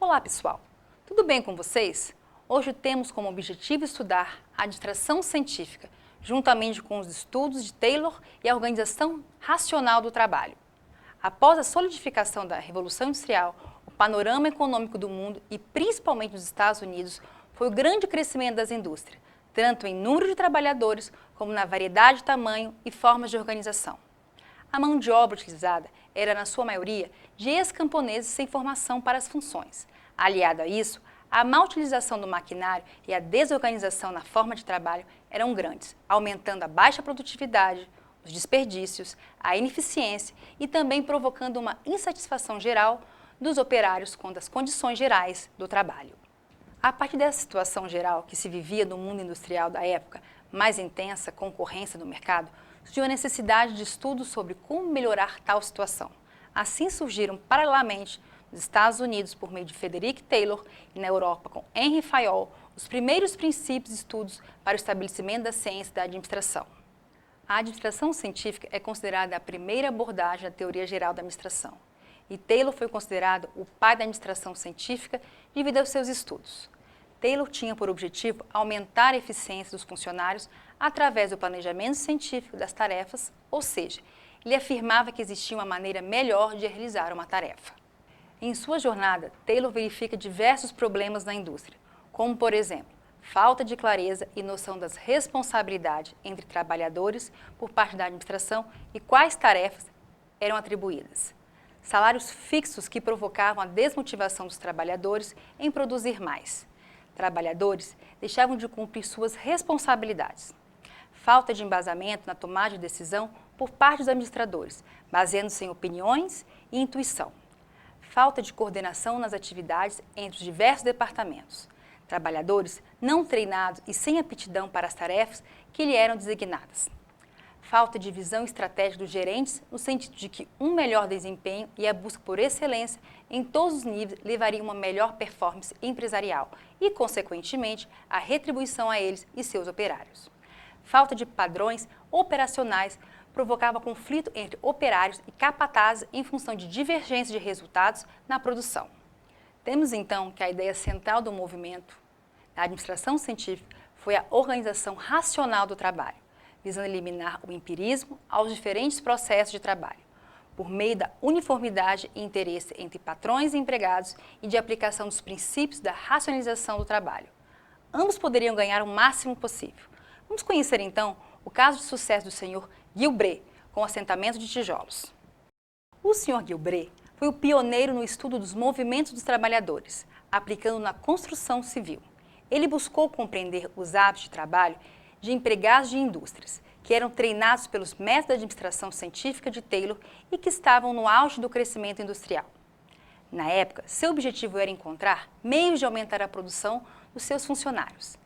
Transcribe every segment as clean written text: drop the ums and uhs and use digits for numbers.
Olá pessoal, tudo bem com vocês? Hoje temos como objetivo estudar a administração científica, juntamente com os estudos de Taylor e a organização racional do trabalho. Após a solidificação da Revolução Industrial, o panorama econômico do mundo e principalmente dos Estados Unidos foi o grande crescimento das indústrias, tanto em número de trabalhadores como na variedade de tamanho e formas de organização. A mão de obra utilizada era, na sua maioria, de ex-camponeses sem formação para as funções. Aliado a isso, a má utilização do maquinário e a desorganização na forma de trabalho eram grandes, aumentando a baixa produtividade, os desperdícios, a ineficiência e também provocando uma insatisfação geral dos operários quanto às condições gerais do trabalho. A partir dessa situação geral que se vivia no mundo industrial da época, mais intensa concorrência no mercado, surgiu a necessidade de estudos sobre como melhorar tal situação. Assim surgiram paralelamente nos Estados Unidos por meio de Frederick Taylor e na Europa com Henry Fayol os primeiros princípios e estudos para o estabelecimento da ciência da administração. A administração científica é considerada a primeira abordagem da teoria geral da administração, e Taylor foi considerado o pai da administração científica devido aos seus estudos. Taylor tinha por objetivo aumentar a eficiência dos funcionários através do planejamento científico das tarefas, ou seja, ele afirmava que existia uma maneira melhor de realizar uma tarefa. Em sua jornada, Taylor verifica diversos problemas na indústria, como, por exemplo, falta de clareza e noção das responsabilidades entre trabalhadores por parte da administração e quais tarefas eram atribuídas. Salários fixos que provocavam a desmotivação dos trabalhadores em produzir mais. Trabalhadores deixavam de cumprir suas responsabilidades. Falta de embasamento na tomada de decisão por parte dos administradores, baseando-se em opiniões e intuição. Falta de coordenação nas atividades entre os diversos departamentos. Trabalhadores não treinados e sem aptidão para as tarefas que lhe eram designadas. Falta de visão estratégica dos gerentes no sentido de que um melhor desempenho e a busca por excelência em todos os níveis levaria a uma melhor performance empresarial e, consequentemente, a retribuição a eles e seus operários. Falta de padrões operacionais provocava conflito entre operários e capatazes em função de divergência de resultados na produção. Temos então que a ideia central do movimento da administração científica foi a organização racional do trabalho, visando eliminar o empirismo aos diferentes processos de trabalho, por meio da uniformidade e interesse entre patrões e empregados e de aplicação dos princípios da racionalização do trabalho. Ambos poderiam ganhar o máximo possível. Vamos conhecer então o caso de sucesso do Sr. Gilbret com o assentamento de tijolos. O Sr. Gilbret foi o pioneiro no estudo dos movimentos dos trabalhadores, aplicando na construção civil. Ele buscou compreender os hábitos de trabalho de empregados de indústrias, que eram treinados pelos métodos de administração científica de Taylor e que estavam no auge do crescimento industrial. Na época, seu objetivo era encontrar meios de aumentar a produção dos seus funcionários.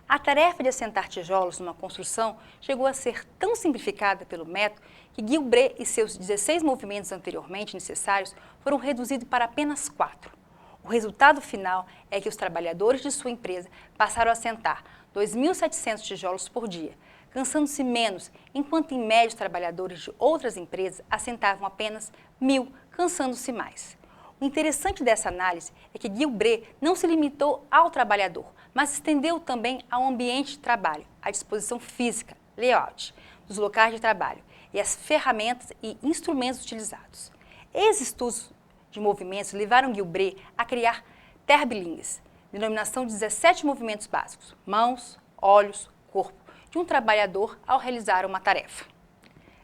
A tarefa de assentar tijolos numa construção chegou a ser tão simplificada pelo método que Gilbret e seus 16 movimentos anteriormente necessários foram reduzidos para apenas 4. O resultado final é que os trabalhadores de sua empresa passaram a assentar 2.700 tijolos por dia, cansando-se menos, enquanto em média os trabalhadores de outras empresas assentavam apenas 1.000, cansando-se mais. O interessante dessa análise é que Gilbret não se limitou ao trabalhador, mas estendeu também ao ambiente de trabalho, à disposição física, layout, dos locais de trabalho e as ferramentas e instrumentos utilizados. Esses estudos de movimentos levaram Gilbret a criar terbilines, denominação de 17 movimentos básicos, mãos, olhos, corpo, de um trabalhador ao realizar uma tarefa.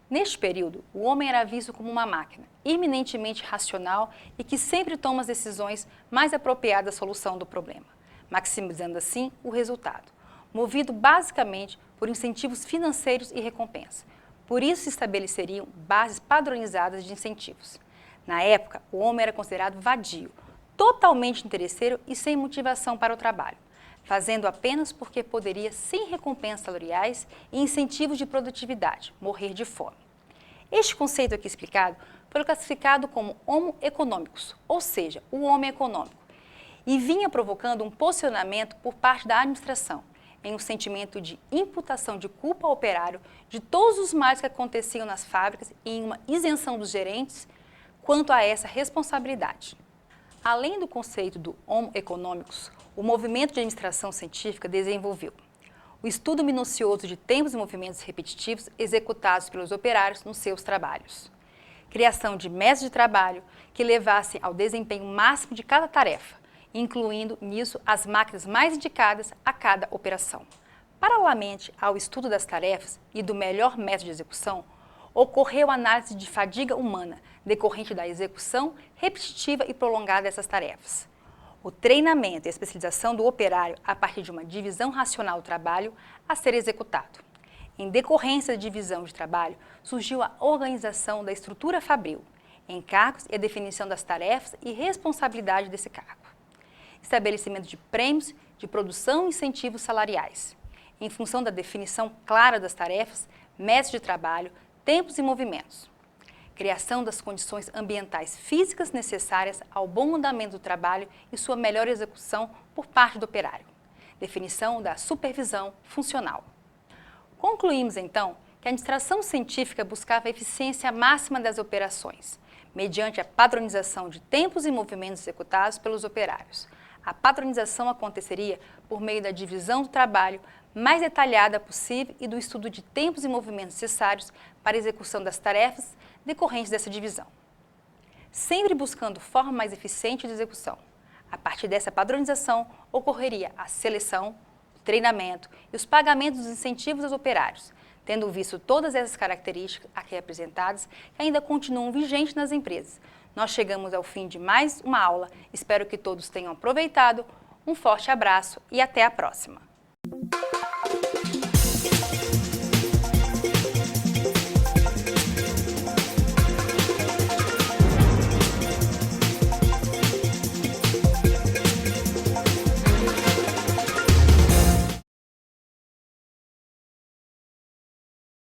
Neste período, o homem era visto como uma máquina, eminentemente racional e que sempre toma as decisões mais apropriadas à solução do problema, maximizando assim o resultado, movido basicamente por incentivos financeiros e recompensa. Por isso se estabeleceriam bases padronizadas de incentivos. Na época, o homem era considerado vadio, totalmente interesseiro e sem motivação para o trabalho, fazendo apenas porque poderia, sem recompensas salariais e incentivos de produtividade, morrer de fome. Este conceito aqui explicado foi classificado como homo economicus, ou seja, o homem econômico, e vinha provocando um posicionamento por parte da administração, em um sentimento de imputação de culpa ao operário de todos os males que aconteciam nas fábricas e em uma isenção dos gerentes quanto a essa responsabilidade. Além do conceito do Homo economicus, o movimento de administração científica desenvolveu o estudo minucioso de tempos e movimentos repetitivos executados pelos operários nos seus trabalhos. Criação de métodos de trabalho que levassem ao desempenho máximo de cada tarefa, incluindo nisso as máquinas mais indicadas a cada operação. Paralelamente ao estudo das tarefas e do melhor método de execução, ocorreu a análise de fadiga humana decorrente da execução repetitiva e prolongada dessas tarefas. O treinamento e a especialização do operário a partir de uma divisão racional do trabalho a ser executado. Em decorrência da divisão de trabalho, surgiu a organização da estrutura fabril, encargos e a definição das tarefas e responsabilidade desse cargo. Estabelecimento de prêmios de produção e incentivos salariais, em função da definição clara das tarefas, métodos de trabalho, tempos e movimentos. Criação das condições ambientais físicas necessárias ao bom andamento do trabalho e sua melhor execução por parte do operário. Definição da supervisão funcional. Concluímos, então, que a administração científica buscava a eficiência máxima das operações, mediante a padronização de tempos e movimentos executados pelos operários. A padronização aconteceria por meio da divisão do trabalho mais detalhada possível e do estudo de tempos e movimentos necessários para a execução das tarefas decorrentes dessa divisão, sempre buscando forma mais eficiente de execução. A partir dessa padronização, ocorreria a seleção, o treinamento e os pagamentos dos incentivos aos operários, tendo visto todas essas características aqui apresentadas que ainda continuam vigentes nas empresas. Nós chegamos ao fim de mais uma aula, espero que todos tenham aproveitado. Um forte abraço e até a próxima!